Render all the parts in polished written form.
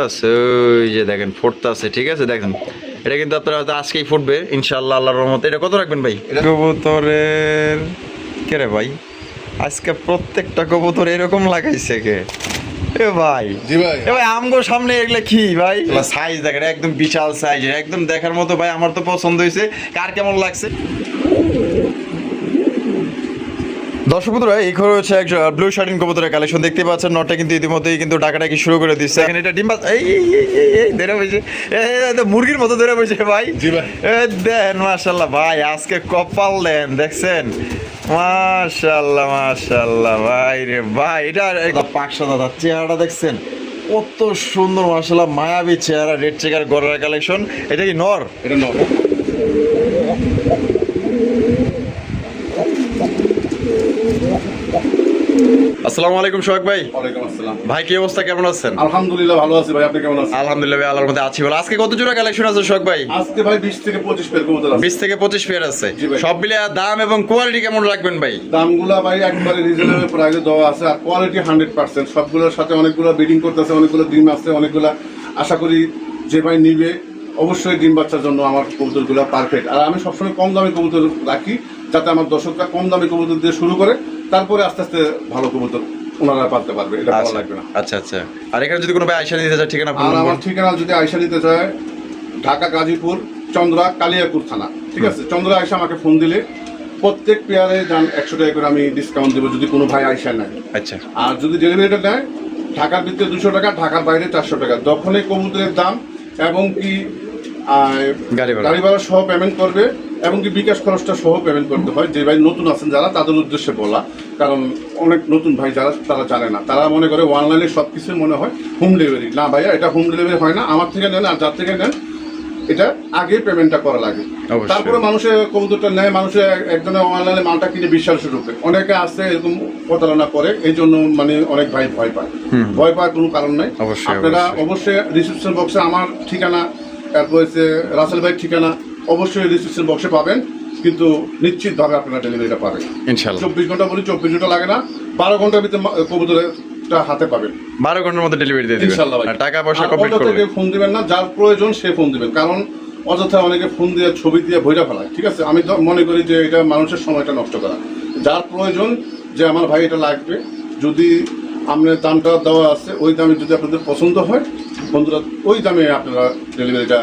আছে, ওই যে দেখেন ফুটতে আছে, ঠিক আছে দেখেন। এটা কিন্তু আপনারা হয়তো আজকেই ফুটবে ইনশাআল্লাহ আল্লাহর রহমতে। এটা কত রাখবেন ভাই? কবুতরের কে রে ভাই, আজকে প্রত্যেকটা কবুতর এরকম লাগাইছে কে? এ ভাই জি ভাই, এ ভাই আমগো সামনে এগুলা কি ভাই? সাইজ দেখেন একদম বিশাল সাইজের, একদম দেখার মতো ভাই। আমার তো পছন্দ হয়েছে, কার কেমন লাগছে? দর্শক বন্ধুরা, এই ঘরে হচ্ছে এক ব্লু শার্টিন কবুতরের কালেকশন দেখতে পাচ্ছেন। নটটা কিন্তু ইতিমধ্যেই কিন্তু ডাকাডাকি শুরু করে দিচ্ছে। এখানে এটা ডিম্বা এই ধরে বসে, মুরগির মতো ধরে বসে ভাই। জি ভাই, দেন মাশাআল্লাহ ভাই, আজকে কপাল দেন দেখছেন, মাশাআল্লাহ মাশাআল্লাহ ভাই রে ভাই। এটা পাকশা দাদা চেহারাটা দেখছেন কত সুন্দর, মাশাআল্লাহ মায়াবী চেহারা, রেড চেকার গড়ার কালেকশন। এটা কি নর? এটা নর। আসসালামু আলাইকুম সোহাগ ভাই। ওয়ালাইকুম আসসালাম ভাই কি অবস্থা, কেমন আছেন? আলহামদুলিল্লাহ ভালো আছি ভাই, আপনি কেমন আছেন? আলহামদুলিল্লাহ ভাই, আল্লাহর মধ্যে আছি ভালো। আজকে কত জোড়া কালেকশন আছে সোহাগ ভাই? আজকে ভাই 20 থেকে 25 পেয়ার কবুতর আছে। 20 থেকে 25 পেয়ার আছে। জি ভাই। সব মিলে দাম এবং কোয়ালিটি কেমন রাখবেন ভাই? দামগুলা ভাই একবারে রিজনেবল প্রাইসে দেওয়া আছে, আর কোয়ালিটি 100%। সবগুলোর সাথে অনেকগুলো বিডিং করতেছে, অনেকগুলো ডিম আছে, অনেকগুলো আশা করি যে ভাই নিবে অবশ্যই ডিম বাচ্চার জন্য আমার কবুতরগুলো পারফেক্ট। আর আমি সবসময় কম দামি কবুতর রাখি, যাতে আমার দর্শকরা কম দামি কবুতর দিয়ে শুরু করে, তারপরে আস্তে আস্তে ভালো কবুতর ওনারা পালতে পারবে, এটা ভালো লাগবে না। আচ্ছা আচ্ছা। আর এখানে যদি কোনো ভাই আইসা নিতে চায় ঠিকানা আর বলুন। আমার ঠিকানা যদি আয়সা নিতে চায়, ঢাকা গাজীপুর চন্দ্রা কালিয়াপুর থানা, ঠিক আছে? চন্দ্রা আয়সা আমাকে ফোন দিলে প্রত্যেক পেয়ারে যান 100 টাকা করে আমি ডিসকাউন্ট দেবো যদি কোনো ভাই আয়সা নেয়। আচ্ছা আর যদি ডেলিভারিটা নেয়, ঢাকার ভিতরে 200 টাকা, ঢাকার বাইরে 400 টাকা। যখনই কবুতরের দাম এবং কি গাড়ি ভাড়া। গাড়ি ভাড়া সহ পেমেন্ট করবে, এবং কি বিকাশ খরচটা সহ পেমেন্ট করতে হয়। যে ভাই নতুন আছেন যারা, তাদের উদ্দেশ্যে বলা, কারণ অনেক নতুন ভাই যারা তারা জানে না, তারা মনে করে অনলাইনে সব কিছু মনে হয় হোম ডেলিভারি। না ভাইয়া, এটা হোম ডেলিভারি হয় না। আমার থেকে নেন আর যার থেকে নেন, এটা আগে পেমেন্টটা করা লাগে। অবশ্যই। তারপরে মানুষে কবুতরটা নেয়, মানুষে একজনে অনলাইনে মালটা কিনে বিশ্বাসের রূপে। অনেকে আছে এরকম প্রতারণা করে, এই জন্য মানে অনেক ভাই ভয় পায়। ভয় পাওয়ার কোনো কারণ নাই। অবশ্যই, আপনারা অবশ্যই। অবশ্যই রিসেপশন বক্সে আমার ঠিকানা, তারপর হচ্ছে রাসেল ভাইয়ের ঠিকানা অবশ্যই রিসেপশন বক্সে পাবেন, কিন্তু নিশ্চিতভাবে আপনারা ডেলিভারিটা পাবেন ইনশাআল্লাহ। 24 ঘন্টা বলি, 24 ঘন্টা লাগে না, 12 ঘন্টার ভিতরে কবুতরটা হাতে পাবেন 12 ঘন্টার মধ্যে ডেলিভারি দিয়ে দিবেন। ইনশাআল্লাহ ভাই। আর টাকা পয়সা আর কমপ্লিট অযথা করবেন। কেউ ফোন দিবেন না, যার প্রয়োজন সে ফোন দিবেন, কারণ অযথা অনেকে ফোন দিয়ে ছবি দিয়ে ভইরা ফেলায়, ঠিক আছে? আমি তো মনে করি যে এটা মানুষের সময়টা নষ্ট করা। যার প্রয়োজন যে আমার ভাই এটা লাগবে, যদি আপনার দামটা দেওয়া আছে ওই দামে যদি আপনাদের পছন্দ হয়, বন্ধুরা ওই দামে আপনারা ডেলিভারিটা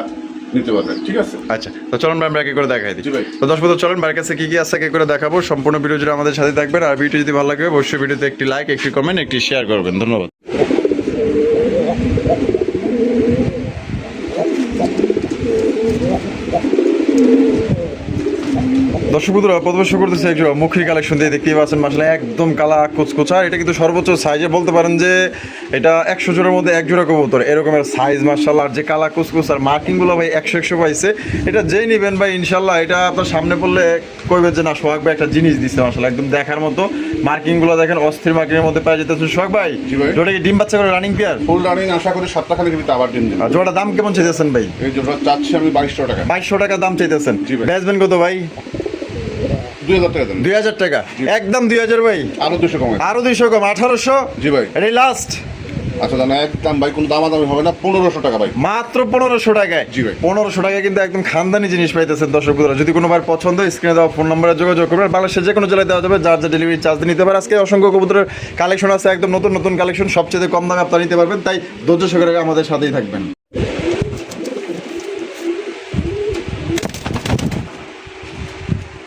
নিতে পারবেন, ঠিক আছে? আচ্ছা, তো চলুন ভাই আমরা একে করে দেখাই দিই। জি ভাই। তো দর্শক বন্ধু চলুন ভাইয়ের কাছে কি কি আছে একে করে দেখাবো। সম্পূর্ণ ভিডিও জুড়ে আমাদের সাথে থাকবেন। আর ভিডিও যদি ভালো লাগে অবশ্যই ভিডিওতে একটি লাইক, একটি কমেন্ট, একটি শেয়ার করবেন। ধন্যবাদ। দর্শক বন্ধুরা, প্রথমে শুরু করতেছে একটু মুখী কালেকশন দিয়ে। দেখতেই পাচ্ছেন মাসাল্লাহ একদম কালা কুচকুচা। এটা কিন্তু সর্বোচ্চ সাইজে বলতে পারেন যে এটা 100 জোড়ার মধ্যে 1 জোড়া কবুতর এরকমের সাইজ মাসাল্লাহ। আর যে কালা কুচকুচার মার্কিংগুলো ভাই 100 পাইছে। এটা যেই নেবেন ভাই ইনশাল্লাহ এটা আপনার সামনে পড়লে কইবেন যে না সোহাগ ভাই একটা জিনিস দিচ্ছে মাসাল্লাহ, একদম দেখার মতো। মার্কিংগুলো দেখেন অস্থির মার্কিংয়ের মধ্যে পাই যেতেছেন সোহাগ ভাই। জি ভাই। জোটা কি ডিম বাচ্চা করে রানিং পেয়ার? ফুল রানিং, আশা করি সপ্তাহখানেক ভিতরে আবার ডিম দিন। আর জোড়া দাম কেমন চাইতেছেন ভাই? এই জন্য চাচ্ছি আমি 2200 টাকা। 2200 টাকা দাম চাইতেছেন। জি ভাই। বেচবেন কত ভাই? 2000 টাকা দেন। 2000 টাকা একদম 2000 ভাই। আরো 200 কমে। আরো 200 কম 1800। জি ভাই। এটাই লাস্ট। আচ্ছা জানা একদম ভাই, কোনো দামাদামি হবে না, 1500 টাকা ভাই। মাত্র 1500 টাকায়। জি ভাই। 1500 টাকায় কিন্তু একদম খানদানি জিনিস পাইতেছেন দর্শক বন্ধুরা। যদি কোনো বার পছন্দ হয় স্ক্রিনে দেওয়া ফোন নম্বরে যোগাযোগ করবেন। বাংলাদেশের যে কোনো জেলায় দেওয়া যাবে, যার যা ডেলিভারি চার্জ দিয়ে নিতে পারে। আজকে অসংখ্য কবুতরের কালেকশন আছে, একদম নতুন নতুন কালেকশন, সবচেয়ে কম দামে আপনারা নিতে পারবেন। তাই ধৈর্য সহকারে আমাদের সাথেই থাকবেন।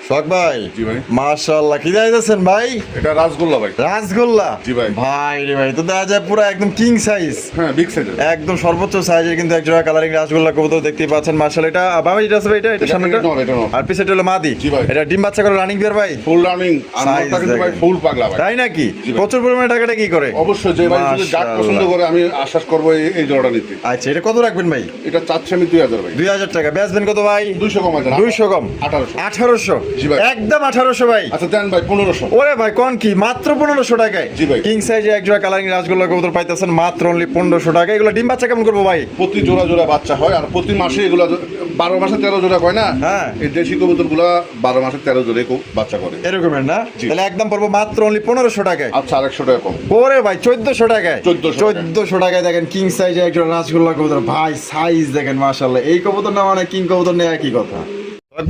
শখ ভাই। জি ভাই। মাশাআল্লাহ, কি যাইতেছেন ভাই? এটা রাসগোল্লা ভাই। রাসগোল্লা। জি ভাই। ভাই রে ভাই, তো দেখা যায় পুরো একদম কিং সাইজ। হ্যাঁ, বিগ সাইজের। একদম সর্বোচ্চ সাইজের কিন্তু এক জোড়া কালারিং রাসগোল্লা কবুতর দেখতেই পাচ্ছেন মাশাআল্লাহ। এটা বাবা যেটা আছে ভাই, এটা সামনেটা এটা নর, এটা নর। আর পিছেটা হলো মাদি। জি ভাই। এটা ডিম বাচ্চা করে রানিং পেয়ার ভাই। ফুল রানিং, আর Size নরটা কিন্তু ভাই দেখেন। ফুল পাগলা ভাই। তাই নাকি? জি ভাই। প্রচুর পরিমাণে টাকাটা কি করে? অবশ্যই যে ভাই যদি জাত মাশাআল্লাহ। পছন্দ করে, আমি আশ্বাস করবো এই জোড়াটা নিতে। আচ্ছা, এটা কত রাখবেন ভাই? এটা চাচ্ছি আমি 2000 ভাই। 2000 টাকা। বেচবেন কত ভাই? 200 কম আছে না? 200 কম 1800। 1800। জি ভাই। একদম 1800 ভাই। আচ্ছা দেন ভাই 1500। ওরে ভাই কোন কি মাত্র 1500 টাকায়? জি ভাই। কিং সাইজে এক জোড়া কালারিং রাজগোল্লা কবুতর পাইতেছেন মাত্র অনলি 1500 টাকা। এগুলো ডিম বাচ্চা কেমন করবো ভাই? প্রতি জোড়া জোড়া বাচ্চা হয় আর প্রতি মাসে এগুলা 12 মাসে 13 জোড়া হয় না? হ্যাঁ। এই দেশি কবুতর গুলা 12 মাসে 13 জোড়া বাচ্চা করে। এরকমের না? জি। তাহলে একদম পড়বো মাত্র অনলি 1500 টাকায়। আচ্ছা 100 টাকা কম। ওরে ভাই 1400 টাকায়। 1400 টাকায় দেখেন কিং সাইজে একজন রাজগোল্লা কবুতর ভাই সাইজ দেখেন মাশাআল্লাহ। এই কবুতর না মানে কিং কবুতর নেই একই কথা।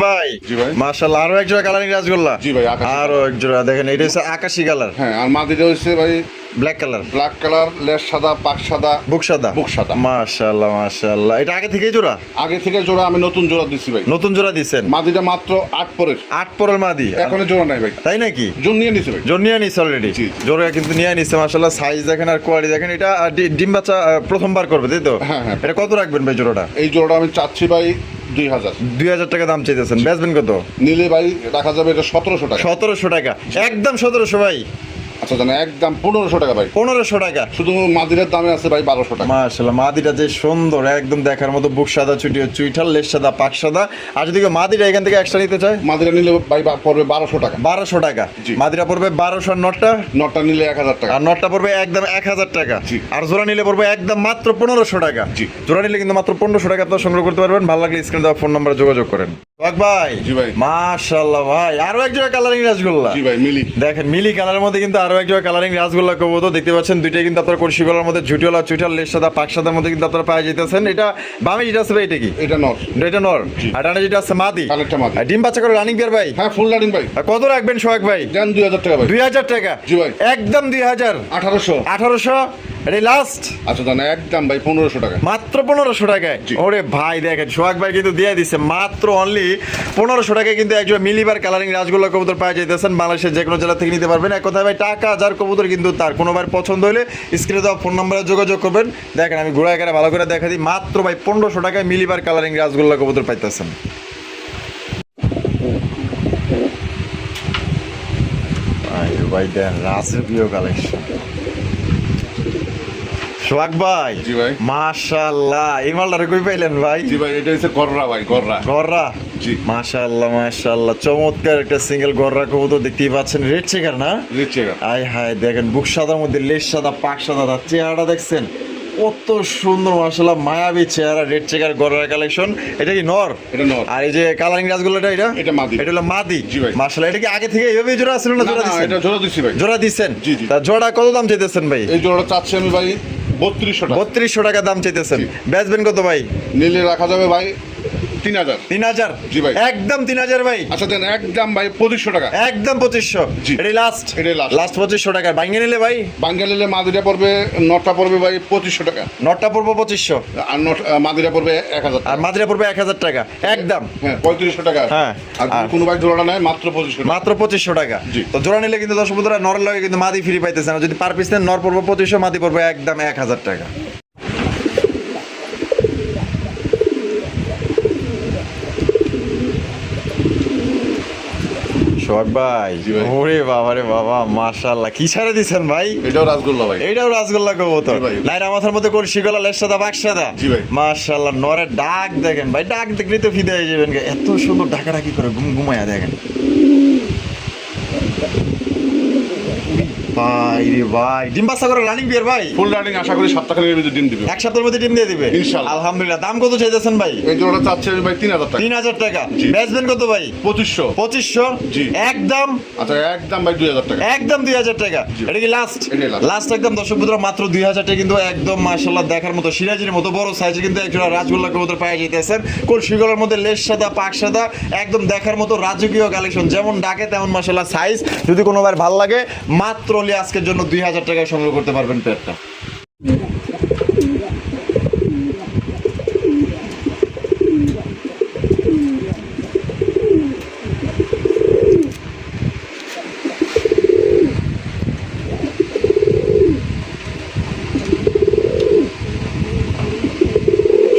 ভাই জি ভাই। মাশাআল্লাহ আরো এক জোড়া কালারিং রাজগোল্লা। জি ভাই, আকাশি। আরো এক জোড়া দেখেন এটা হচ্ছে আকাশি কালার, হ্যাঁ আর মাদিটা হচ্ছে ভাই ব্ল্যাক কালার, ব্ল্যাক কালার, লেজ সাদা, পাক সাদা, বুক সাদা। বুক সাদা। মাশাআল্লাহ মাশাআল্লাহ। এটা আগে থেকেই জোড়া? আগে থেকে জোড়া আমি নতুন জোড়া দিচ্ছি ভাই। নতুন জোড়া দিছেন? মাদিটা মাত্র 8 পরের। 8 পরের মাদি। এখনো জোড়া নাই ভাই। তাই নাকি? জোন নিয়ে নিছে ভাই। জোর নিয়ে নিছে অলরেডি? জি। জোড়া কিন্তু নিয়ে নিছে মাশাআল্লাহ। সাইজ দেখেন আর কোয়ালিটি দেখেন। এটা ডিম বাচ্চা প্রথমবার করবে তাই তো? হ্যাঁ, হ্যাঁ। এটা কত রাখবেন ভাই জোড়াটা? এই জোড়াটা আমি চাচ্ছি ভাই 2000। 2000 টাকা দাম চাইতেছেন, বেচবেন কত? নিলে ভাই রাখা যাবে এটা 1700 টাকা। 1700 টাকা। একদম 1700 ভাই। আচ্ছা জানা একদম 1500 টাকা ভাই। 1500 টাকা। শুধু মাদিরের দামে আছে ভাই 1200 টাকা। মাশাআল্লাহ মাদিটা যে সুন্দর একদম দেখার মতো, বুক সাদা চুইঠাল, লেজ সাদা পাক সাদা। আর যদি কেউ মাদিটা এখান থেকে এক্সট্রা নিতে চায়? মাদিরা নিলে ভাই পড়বে 1200 টাকা। 1200 টাকা। জি। মাদিরা পড়বে 1200 আর নটটা? নটটা নিলে 1000 টাকা। আর নটটা পড়বে একদম 1000 টাকা। জি। আর জোড়া নিলে পড়বে একদম মাত্র 1500 টাকা। জি। জোড়া নিলে কিন্তু মাত্র 1500 টাকা আপনারা সংগ্রহ করতে পারবেন। ভালো লাগলে স্ক্রিনে দেওয়া ফোন নম্বরে যোগাযোগ করেন। ভাই। জি ভাই। মাশাআল্লাহ ভাই আরো এক জোড়া কালারিং রাজগোল্লা। জি ভাই মিলি। দেখেন মিলি কালারের মধ্যে কিন্তু আরো এক জোড়া কালারিং রাজগোল্লা কবুতর দেখতে পাচ্ছেন। দুইটাই কিন্তু আপনার কলসি গলার মধ্যে ঝুটিওয়ালা চুইঠাল, লেজ সাদা পাক সাদার মধ্যে কিন্তু আপনারা পেয়ে যেতেছেন। এটা বামে যেটা আছে ভাই এটা কি? এটা নট। এটা নর। জি। আর ডানে যেটা আছে মাদি। কানেরটা মাদি। আর ডিম বাচ্চা করে রানিং বিয়ার ভাই? হ্যাঁ ফুল রানিং ভাই। আর কত রাখবেন সোহাগ ভাই? দেন 2000 টাকা ভাই। 2000 টাকা। জি ভাই। একদম 2000। 1800। 1800। এটা লাস্ট আচ্ছা জানা একদম ভাই 1500 টাকা। মাত্র 1500 টাকায়। জি। ওরে ভাই দেখেন সোহাগ ভাই কিন্তু দিয়ে দিচ্ছে মাত্র অনলি 1500 টাকায় কিন্তু একজন মিলিবার কালারিং রাজগোল্লা কবুতর পাওয়া যাইতেছেন। বাংলাদেশের যে কোনো জেলা থেকে নিতে পারবেন। এক কথায় ভাই টাকা যার কবুতর কিন্তু তার। কোনোবার পছন্দ হলে স্ক্রিনে দেওয়া ফোন নম্বরে যোগাযোগ করবেন। দেখেন আমি ঘোড়া এখানে ভালো করে দেখা দিই। মাত্র ভাই 1500 টাকায় মিলিবার কালারিং রাজগোল্লা কবুতর পাইতেছেন। ভাই দেন রাজকীয় কালেকশন। সোহাগ ভাই। জি ভাই। মাশাআল্লাহ এই মালটারে কই পাইলেন ভাই? জি ভাই এটা হচ্ছে গররা ভাই, গররা। গররা। জি। মাশাআল্লাহ মাশাআল্লাহ চমৎকার একটা সিঙ্গেল গররা কবুতর দেখতেই পাচ্ছেন। রেড চেকার না? Red checker. আয় হায় দেখেন বুক সাদার মধ্যে লেজ সাদা পাক সাদা, তার চেহারাটা দেখছেন কত সুন্দর মাশাআল্লাহ মায়াবী চেহারা। Red checker gharara collection. এটা কি নর? এটা নর। আর এই যে কালারিং রাজগোল্লাটা এটা মাদি। এটা হলো মাদি। জি ভাই। মাশাআল্লাহ এটা কি আগে থেকে এইভাবে জোড়া ছিল না জোড়া না, দিছেন? এটা জোড়া দিছি ভাই। জোড়া দিছেন? জি, জি। তা জোড়া কত দাম চাইতেছেন ভাই? এই জোড়াটা চাচ্ছি আমি ভাই 3200 টাকা। 3200 টাকা দাম চাইতেছেন। জি। বেচবেন কত ভাই? নিলে রাখা যাবে ভাই 3000। 3000। জি ভাই। একদম 3000 ভাই। আচ্ছা দেন একদম ভাই 2500 টাকা। একদম 2500। জি। এটাই লাস্ট। এটাই last। লাস্ট 2500 টাকা। ভাঙিয়ে নিলে ভাই? বাঙ্গা নিলে মাদিরা পড়বে, নটটা পড়বে ভাই 2500 টাকা। নটটা পড়বো 2500। আর নট মাদিরা পড়বে 1000 আর টাকা। মাদিরা পড়বে 1000 টাকা। একদম হ্যাঁ 3500 টাকা। হ্যাঁ। আর আর- কোনো ভাই জোড়াটা নেয় মাত্র 2500 টাকা। মাত্র 2500 টাকা। জি। তো জোড়া নিলে কিন্তু দর্শক বন্ধুরা নরের লগে কিন্তু মাদি ফ্রি পাইতেছে না। যদি পার পিস নেন নর পড়বো 2500, মাদি পড়বে একদম 1000 টাকা। সোহাগ ভাই। জি ভাই। ওরে বাবা রে বাবা মাশাআল্লাহ কি ছাড়ে দিছেন ভাই? এটাও রাসগোল্লা ভাই। এইটাও রাজগোল্লা কবুতর। জি ভাই। লাইরা মাথার মধ্যে কলসি গলা, লেজ সাদা বাক সাদা। জি ভাই। মাশাআল্লাহ নরের ডাক দেখেন ভাই, ডাক দেখলেই তো ফিদা হয়ে যাবেন। এত সুন্দর ডাকাডাকি করে ঘুমায়া দেখেন ভাই রে ভাই। ডিম বাচ্চা করে রানিং বিয়ার ভাই? ফুল রানিং আশা করি সপ্তাহখানেকের ভিতরে ডিম দিবে। এক সপ্তাহের মধ্যে ডিম দিয়ে দিবে ইনশাআল্লাহ। আলহামদুলিল্লাহ। দাম কত চাইতেছেন ভাই? এই জোড়াটা চাচ্ছে আমি ভাই 3000 টাকা। 3000 টাকা। জি। বেচবেন কত ভাই? 2500। 2500। জি। একদম আচ্ছা একদম ভাই 2000 টাকা। একদম 2000 টাকা। জি। এটা কি লাস্ট? এটাই last। লাস্ট একদম দর্শক বন্ধুরা মাত্র 2000 টাকা কিন্তু একদম মাশাআল্লাহ দেখার মতো সিরাজির মতো বড় সাইজের কিন্তু একজোড়া রাজগোল্লা কবুতর পাওয়া যাইতেছেন। কলসিগলার মধ্যে লেজ সাদা পাক সাদা একদম দেখার মতো রাজকীয় কালেকশন। যেমন ডাকে তেমন মাশাআল্লাহ সাইজ। যদি কোনোবার ভালো লাগে মাত্র আজকের জন্য 2000 টাকায় সংগ্রহ করতে পারবেন পেটটা।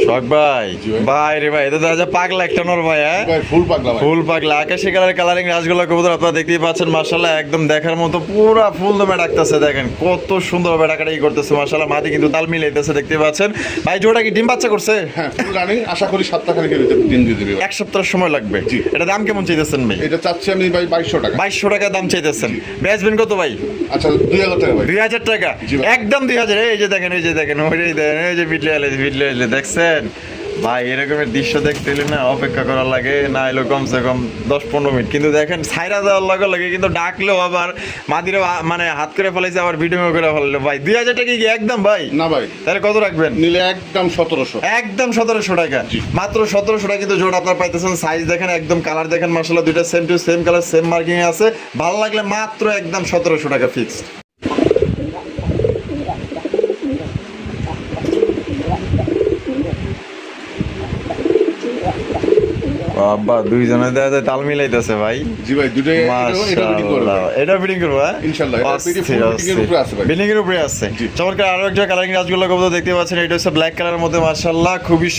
সোহাগ শখ ভাই জি ভাই। ভাই রে ভাই এটা দেখা যায় পাগলা একটা নর ভাই হ্যাঁ ভাই ফুল পাগলা ভাই। ফুল পাগলা আকাশি কালারের কালারিং রাজগোল্লা কবুতর আপনারা দেখতেই পাচ্ছেন মাশাআল্লাহ একদম দেখার মতো পুরা ফুল দমে ডাকতেছে দেখেন কত সুন্দর ভাবে ডাকাডাকি করতেছে মাশাআল্লাহ মাটি কিন্তু তাল মিলাইতেছে দেখতে পাচ্ছেন ভাই জোড়া কি ডিম বাচ্চা করছে হ্যাঁ ফুল রানিং, আশা করি 7টা খানিকের ভিতরে দিন দিয়ে দিবে ভাই। এক সপ্তাহ সময় লাগবে জি। এটা দাম কেমন চাইতেছেন ভাই এটা চাচ্ছি আমি ভাই 2200 টাকা। 2200 টাকা দাম চাইতেছেন বেচবেন কত ভাই আচ্ছা 2000 টাকা ভাই। 2000 টাকা জি ভাই। একদম 2000 এই যে দেখেন ওইটাই দেখেন এই যে ভিডিও এলে দেখছেন ভাই এরকমের দৃশ্য দেখতে এলে না অপেক্ষা করার লাগে না এলো কমসে কম 10-15 মিনিট কিন্তু দেখেন ছাইরা দেওয়ার লাগে কিন্তু ডাকলেও আবার মাদিরও মানে হাত করে ফেলাইছে আবার ভিডিও করে ফেলাইলো ভাই 2000 টাকা কি একদম ভাই না ভাই তাহলে কত রাখবেন নিলে একদম 1700। একদম 1700 টাকা জি। মাত্র 1700 টাকা কিন্তু জোড়া আপনার পাইতেছেন সাইজ দেখেন একদম কালার দেখেন মাশাআল্লাহ দুইটা same to same colour same marking আছে ভালো লাগলে মাত্র একদম 1700 টাকা ফিক্সড বাবা দুইজনে দেখা যায় তাল মিলাইতেছে ভাই জি ভাই দুটোই এটা বিডিং করবে। মাশাআল্লাহ এটা ফিটিং করবো হ্যাঁ ইনশাআল্লাহ এটা পিডি ফুল বিডিং এর উপরে আছে ভাই। বিল্ডিং এর উপরে আছে জি। চমৎকার আরো একটা কালারিং রাজগোল্লা কবুতর দেখতে পাচ্ছেন এটা হচ্ছে ব্ল্যাক কালারের মধ্যে মাশাআল্লাহ খুবই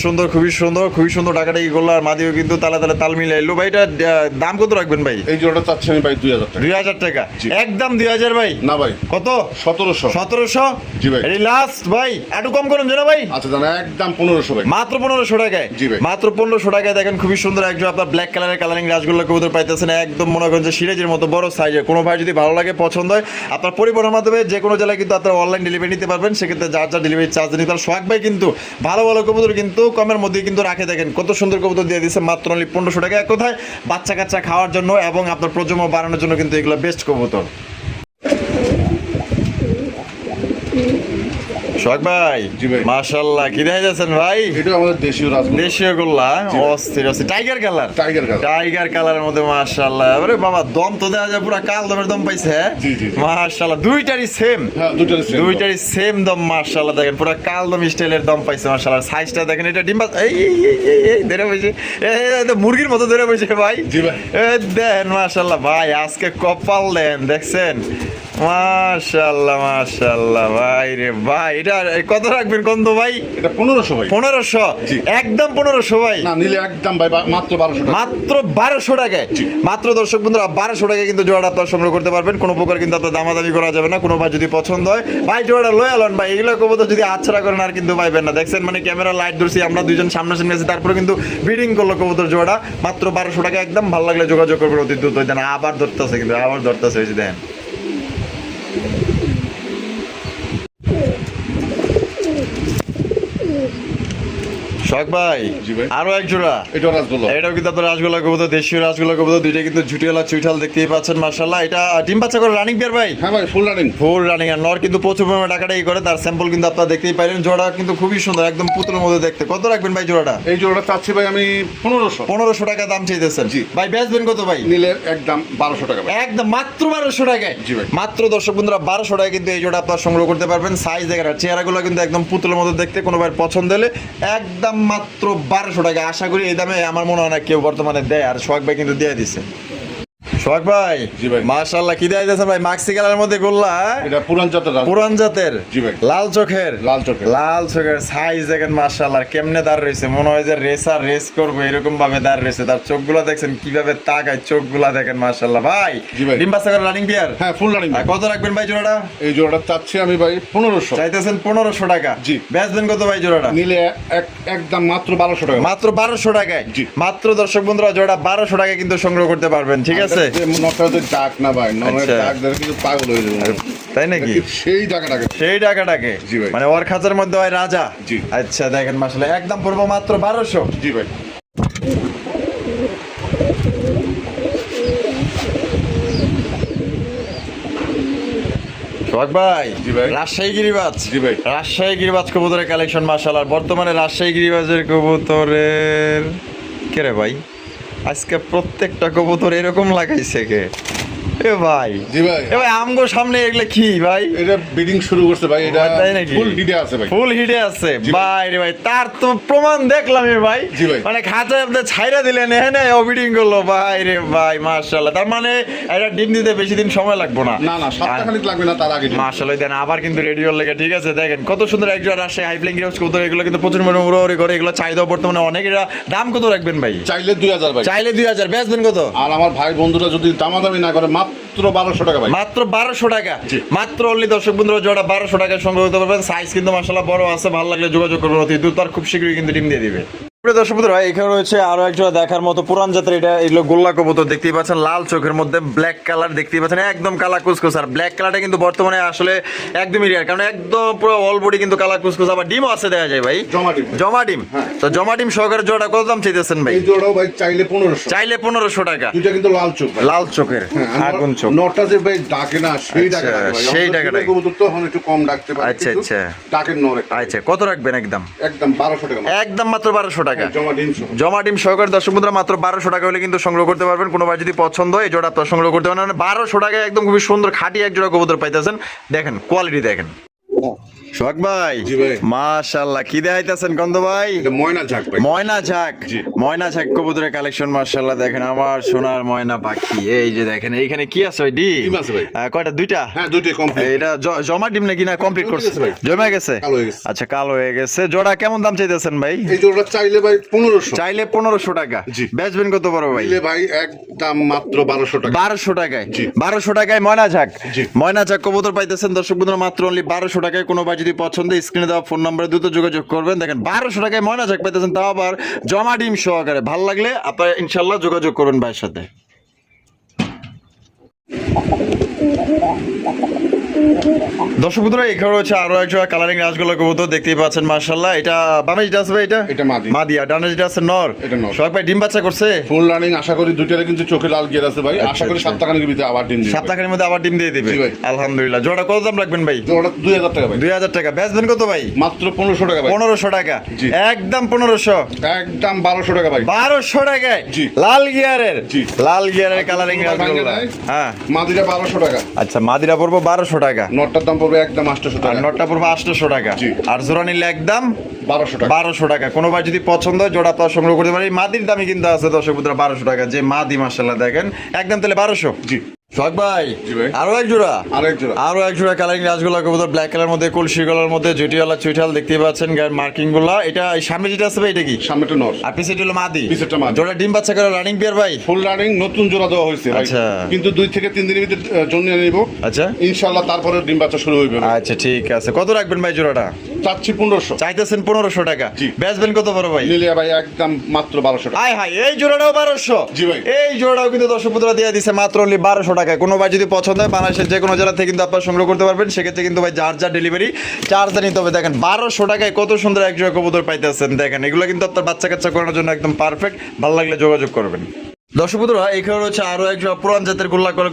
সুন্দর ডাকাডাকি গোল্লা আর মাদিও কিন্তু তালে তাল মিলাইলো ভাই এটা দাম কত রাখবেন ভাই এই জোড়াটা চাচ্ছি আমি ভাই 2000 টাকা। 2000 টাকা জি। একদম 2000 ভাই না ভাই কত 1700। 1700 জি ভাই। এই লাস্ট ভাই একটু কম করুন জানো ভাই আচ্ছা জানা একদম 1500 ভাই। মাত্র 1500 টাকায় জি ভাই। মাত্র 1500 টাকায় দেখেন খুবই সুন্দর একজন আপনার ব্ল্যাক কালারের কালারিং রাজগোল্লা কবুতর পাইতেছেন একদম মনে করেন যে সিরাজের মতো বড় সাইজের কোনো ভাই যদি ভালো লাগে পছন্দ হয় আপনার পরিবহনের মাধ্যমে যে কোনো জেলায় কিন্তু আপনারা অনলাইন ডেলিভারি নিতে পারবেন সেক্ষেত্রে যার ডেলিভারি চার্জ নিতে পারেন সোহাগ ভাই কিন্তু ভালো কবুতর কিন্তু কমের মধ্যে কিন্তু রাখে দেখেন কত সুন্দর কবুতর দিয়ে দিচ্ছে মাত্র অনলি 1500 টাকা এক কথায় বাচ্চা কাচ্চা খাওয়ার জন্য এবং আপনার প্রজন্ম বাড়ানোর জন্য কিন্তু এগুলো বেস্ট কবুতর সোহাগ ভাই জি ভাই। মাশাআল্লাহ কি দেখা যাচ্ছেন ভাই এটা আমাদের দেশীয় রাজগোল্লা। দেশীয় গোল্লা অস্থির tiger colour tiger colour. Tiger কালারের মধ্যে মাশাআল্লাহ আরে বাবা দম তো দেখা যায় পুরো কাল দমের দম পাইছে হ্যাঁ জি, জি, জি। মাশাআল্লাহ দুইটারই সেম হ্যাঁ দুটোরই সেম দম মাশাআল্লাহ দেখেন পুরো কাল দম স্টাইলের দম পাইছে মাশাআল্লাহ সাইজটা দেখেন এটা ডিম্বা এই ধরে বসে এই তো মুরগির মতো ধরে বসে ভাই জি ভাই। দেন মাশাআল্লাহ ভাই আজকে কপাল দেন দেখছেন মাশাআল্লাহ ভাই রে ভাই এটা কত রাখবেন কোন তো ভাই এটা 1500 ভাই। 1500 জি। একদম 1500 ভাই না নিলে একদম ভাই মাত্র 1200 টাকা। মাত্র 1200 টাকায় জি। মাত্র দর্শক বন্ধুরা 1200 টাকায় কিন্তু জোড়াটা আপনারা সংগ্রহ করতে পারবেন কোনো প্রকার কিন্তু আপনার দামাদামি করা যাবে না কোনো ভাই যদি পছন্দ হয় ভাই জোড়াটা লয়ে আলন ভাই এগুলো কবুতর যদি আচ্ছা করেন আর কিন্তু পাইবেন না দেখছেন মানে ক্যামেরা লাইট ধরছি আমরা দুইজন সামনাসামনি আছি তারপরে কিন্তু বিডিং করলো কবুতর জোড়া মাত্র 1200 টাকা একদম ভালো লাগলে যোগাযোগ করবেন অতি দ্রুত দেন আবার ধরতেছে কিন্তু আবার ধরতেছে এই যে দেন শখ ভাই জি ভাই। আরো এক জোড়া এটা রাজগোল্লা। এটাও কিন্তু আপনার রাজগোল্লা কবুতর দেশীয় রাজগোল্লা কবুতর দুইটা কিন্তু ঝুটিওয়ালা চুইঠাল দেখতেই পাচ্ছেন মাশাআল্লাহ এটা ডিম বাচ্চা করে রানিং বিয়ার ভাই হ্যাঁ ভাই ফুল রানিং। ফুল রানিং আর নর কিন্তু প্রচুর পরিমাণে টাকাটাই করে তার স্যাম্পল কিন্তু আপনারা দেখতেই পাইলেন জোড়া কিন্তু খুবই সুন্দর একদম পুতুলের মধ্যে দেখতে কত রাখবেন ভাই জোড়াটা এই জোড়াটা চাচ্ছি ভাই আমি 1500। 1500 টাকা দাম চাইতেছেন জি। ভাই বেচবেন কত ভাই নিলে একদম 1200 টাকা ভাই। একদম মাত্র 1200 টাকায় জি ভাই। মাত্র দর্শক বন্ধুরা 1200 টাকায় কিন্তু এই জোড়া আপনারা সংগ্রহ করতে পারবেন সাইজ দেখেন আর চেহারাগুলো কিন্তু একদম পুতুলের মতো দেখতে কোনো ভাই পছন্দ হলে একদম মাত্র 1200 টাকা আশা করি এই দামে আমার মনে হয় না কেউ বর্তমানে দেয় আর সোহাগ ভাই কিন্তু দিয়ে দিচ্ছে সোহাগ ভাই জি ভাই। মাশাআল্লাহ কি দেয় দিয়েছেন ভাই মাক্সি কালারের মধ্যে গোল্লা এটা পুরান জাতের রাজগোল্লা। পুরান জাতের জি ভাই। লাল চোখের লাল চোখের। সাইজ দেখেন মাশাআল্লাহ কেমনে দাঁড় রয়েছে মনে হয় যে রেস করবো এরকম ভাবে দাঁড় রয়েছে তার চোখগুলা দেখছেন কিভাবে তাকায় চোখগুলা দেখেন মাশাআল্লাহ ভাই জি ভাই। ডিম বাচ্চা করে রানিং বিয়ার হ্যাঁ ফুল রানিং। কত রাখবেন ভাই জোড়াটা এই জোড়াটা চাচ্ছি আমি ভাই 1500। চাইতেছেন 1500 টাকা জি। বেচবেন কত ভাই জোড়াটা নিলে একদম মাত্র 1200 টাকা। মাত্র 1200 টাকায় জি। মাত্র দর্শক বন্ধুরা জোড়া 1200 টাকায় কিন্তু সংগ্রহ করতে পারবেন ঠিক আছে নটাতে ডাক না ভাই নরের আচ্ছা। ডাক ধরে কিন্তু পাগল হয়ে যাবে। তাই নাকি সেই ডাকাটাকে সেই টাকাটাকে জি ভাই। মানে ওর খাঁচার মধ্যে হয় রাজা জি। আচ্ছা দেখেন মাশাআল্লাহ একদম পড়বো মাত্র 1200 জি ভাই। সোহাগ ভাই জি ভাই। রাজশাহী গিরিবাজ জি ভাই। রাজশাহী গিরিবাজ কবুতরের কালেকশন মাশাআল্লাহ বর্তমানে রাজশাহী গিরিবাজের কবুতরের কে রে ভাই আজকে প্রত্যেকটা কবুতর এরকম লাগাইছে কে এ ভাই জি ভাই। এ ভাই আমগো সামনে এগুলা কি ভাই? এটা ব্রিডিং শুরু করছে ভাই, এটা তাই নাকি? ফুল হিটে আছে ভাই। ফুল হিটে আছে জি ভাই রে ভাই, তার তো প্রমাণ দেখলাম ভাই। জি ভাই। মানে খাঁচায় আপনি ছাইরা দিলেন হ্যাঁ অবিডিং করলো ভাই রে ভাই, মাশাআল্লাহ। তার মানে এটা ডিম দিতে বেশি দিন সময় লাগবে না। না না, সপ্তাহখানেক লাগবে না, তার আগে ডিম। মাশাআল্লাহ দেন আবার কিন্তু রেডি হল লেগে, ঠিক আছে। দেখেন কত সুন্দর একজন আসে হাই ফ্লাইং গ্রাউন্ডস কবুতর, এগুলো কিন্তু প্রচুর মানে উড়াউড়ি করে, এগুলো চাহিদা বর্তমানে অনেক। এটা দাম কত রাখবেন ভাই? চাইলে 2000 ভাই। চাইলে 2000, বেচবেন কত? আর আমার ভাই বন্ধুরা যদি দামাদামি না করে মাত্র 1200 টাকা ভাই। মাত্র 1200 টাকা। জি। মাত্র অনলি দর্শক বন্ধুরা জোড়া 1200 টাকায় সংগ্রহ করতে পারবেন। সাইজ কিন্তু মাশাআল্লাহ বড় আছে, ভালো লাগলে যোগাযোগ করবেন অতি দ্রুত, আর খুব শীঘ্রই কিন্তু ডিম দিয়ে দিবে। প্রিয় দর্শক বন্ধুরা, এখানে রয়েছে আরো একজোড়া দেখার মতো পুরান জাতের, এটা এগুলো গোল্লা কবুতর দেখতেই পাচ্ছেন, লাল চোখের মধ্যে ব্ল্যাক কালার দেখতেই পাচ্ছেন, একদম কালা কুচকুচ। আর ব্ল্যাক কালারটা কিন্তু বর্তমানে আসলে একদমই রেয়ার, কারণ একদম পুরো অল বডি কিন্তু কালা কুচকুচ, আবার ডিমও আছে দেখা যায় ভাই। জমা ডিম। জমা ডিম। হ্যাঁ। তো জমা ডিম সহকারে জোড়া কত দাম চাইতেছেন ভাই? এই জোড়াও ভাই চাইলে 1500। চাইলে 1500 টাকা। দুইটা কিন্তু লাল চোখ ভাই। লাল চোখের আগুন চোখ। নটা যে ভাই ডাকে না, সেই ডাকে আচ্ছা, না ভাই। সেই আমাদের ডাকে দুটো ডাকে। কবুতর তো এখন একটু কম ডাকতে পারে, আচ্ছা, কিন্তু আচ্ছা। ডাকের নর একটা। আচ্ছা, কত রাখবেন একদম? একদম 1200 টাকা। একদম মাত্র 1200 টাকা। জমা ডিম সহ। জমা ডিম সহকারে দর্শক বন্ধুরা মাত্র 1200 টাকা হলে কিন্তু সংগ্রহ করতে পারবেন। কোনো ভাই যদি পছন্দ হয় এই জোড়া আপনারা সংগ্রহ করতে পারেন। মানে 1200 টাকায় একদম খুবই সুন্দর খাঁটি এক জোড়া কবুতর পাইতেছেন। দেখেন কোয়ালিটি দেখেন। সোহাগ ভাই। জি ভাই। মাশাআল্লাহ, কি দেখাইতেছেন গন্ধ ভাই? এটা ময়না ঝাক ভাই। ময়না ঝাক। জি। ময়না ঝাক কবুতরের কালেকশন মাশাআল্লাহ। দেখেন আমার সোনার ময়না পাখি, এই যে দেখেন এইখানে কি আছে ভাই? ডিম ডিম আছে ভাই। কয়টা? দুইটা? হ্যাঁ, দুইটাই কমপ্লিট। এটা জমা ডিম নাকি না কমপ্লিট জমে করছে? গেছে ভাই। জমা গেছে। কালো হয়ে গেছে। আচ্ছা, কালো হয়ে গেছে। জোড়া কেমন দাম চাইতেছেন ভাই? এই জোড়া চাইলে ভাই 1500। চাইলে 1500 টাকা। জি। বেচবেন কত বড় ভাই? দিলে ভাই একদম মাত্র 1200 টাকা। 1200 টাকায়। জি। 1200 টাকায় ময়না ঝাক। জি। ময়না ঝাক কবুতর পাইতেছেন দর্শক বন্ধুরা মাত্র অনলি 1200 টাকায়। কোনো ভাই যদি পছন্দ স্ক্রিনে দেওয়া ফোন নম্বরে দ্রুত যোগাযোগ করবেন। দেখেন 1200 টাকায় ময়না ঝাক পাইতেছেন, তাও আবার জমা ডিম সহকারে। ভালো লাগলে আপনারা ইনশাল্লাহ যোগাযোগ করবেন ভাইয়ের সাথে। দর্শক বন্ধুরা, এখানে রয়েছে আরো একটা কালারিং রাজগোল্লা কবুতর দেখতেই পাচ্ছেন মাশাআল্লাহ। এটা বামে যেটা আছে ভাই, এটা মাদি। মাদি। আর ডানে যেটা আছে নর। এটা নর। সোহাগ ভাই ডিম বাচ্চা করছে? ফুল রানিং আশা করি, দুইটারে কিন্তু চোখে লাল গিয়ার আছে ভাই। আশা করি আচ্ছা। সপ্তাহখানেক ভিতরে আবার ডিম দিবে। সপ্তাহের মধ্যে আবার ডিম দিয়ে দিবে। জি ভাই। আলহামদুলিল্লাহ। জোড়া কত দাম রাখবেন ভাই? জোড়া 2000 টাকা ভাই। 2000 টাকা। বেচবেন কত ভাই? মাত্র 1500 টাকা ভাই। 1500 টাকা। জি। একদম 1500। একদম 1200 টাকা ভাই। 1200 টাকায়। জি। লাল গিয়ারের। জি। লাল গিয়ারের কালারিং ভাঙে রাজগোল্লা। নাই? হ্যাঁ। মাদিরা 1200 টাকা। আচ্ছা, মাদিরা পড়বো 1200 টাকা। নটটার দাম পড়বে একদম 800 আর টাকা। নটটা পড়বো 800 টাকা। জি। আর জোড়া নিলে একদম 1200 টাকা। 1200 টাকা। কোনো ভাই যদি পছন্দ হয় জোড়া আপনারা সংগ্রহ করতে পারেন। এই মাদির দামই কিন্তু আছে দর্শক বন্ধুরা 1200 টাকা। যে মাদি মাশাআল্লাহ দেখেন একদম তাহলে 1200। জি। সোহাগ ভাই। জি ভাই। আরো এক জোড়া। আরেক জোড়া। আরো এক জোড়া কালারিং রাজগোল্লা কবুতর, ব্ল্যাক কালার মধ্যে কলসি গলার মধ্যে জুটিওয়ালা চুইঠাল দেখতেই পাচ্ছেন। গায়ের মার্কিং গুলা। এটা এই সামনে যেটা আছে ভাই এটা কি? সামনেটা নর। আর পিছে হলো মাদি। পিছেরটা মাদি। জোড়া ডিম বাচ্চা করে রানিং বিয়ার ভাই। ফুল রানিং নতুন জোড়া দেওয়া হয়েছে ভাই। আচ্ছা। কিন্তু 2 থেকে 3 দিনের ভিতরে জন্য নিব আচ্ছা। ইনশাআল্লাহ, তারপরে ডিম বাচ্চা শুরু হইবে। আচ্ছা ঠিক আছে। কত রাখবেন ভাই জোড়াটা? চাচ্ছি 1500। চাইতেছেন 1500 টাকা। জি। বেচবেন কত বড় ভাই? নিলে ভাই একদম মাত্র 1200 টাকা। আয় হাই, এই জোড়াটাও 1200। জি ভাই। এই জোড়াটাও কিন্তু দর্শক বন্ধুরা দিয়ে দিছে মাত্র অনলি 1200 টাকায়। কোনো ভাই যদি পছন্দ হয় বাংলাদেশের যে কোনো জেলা থেকে কিন্তু আপনারা সংগ্রহ করতে পারবেন। সেক্ষেত্রে কিন্তু ভাই যার যা ডেলিভারি চার্জটা নিতে হবে। দেখেন 1200 টাকায় কত সুন্দর এক জোড়া কবুতর পাইতেছেন। দেখেন এগুলো কিন্তু আপনার বাচ্চা কাচ্চা করানোর জন্য একদম পারফেক্ট। ভালো লাগলে যোগাযোগ করবেন। দর্শক বন্ধুরা, এখানে হচ্ছে আরো এক জোড়া পুরান জাতের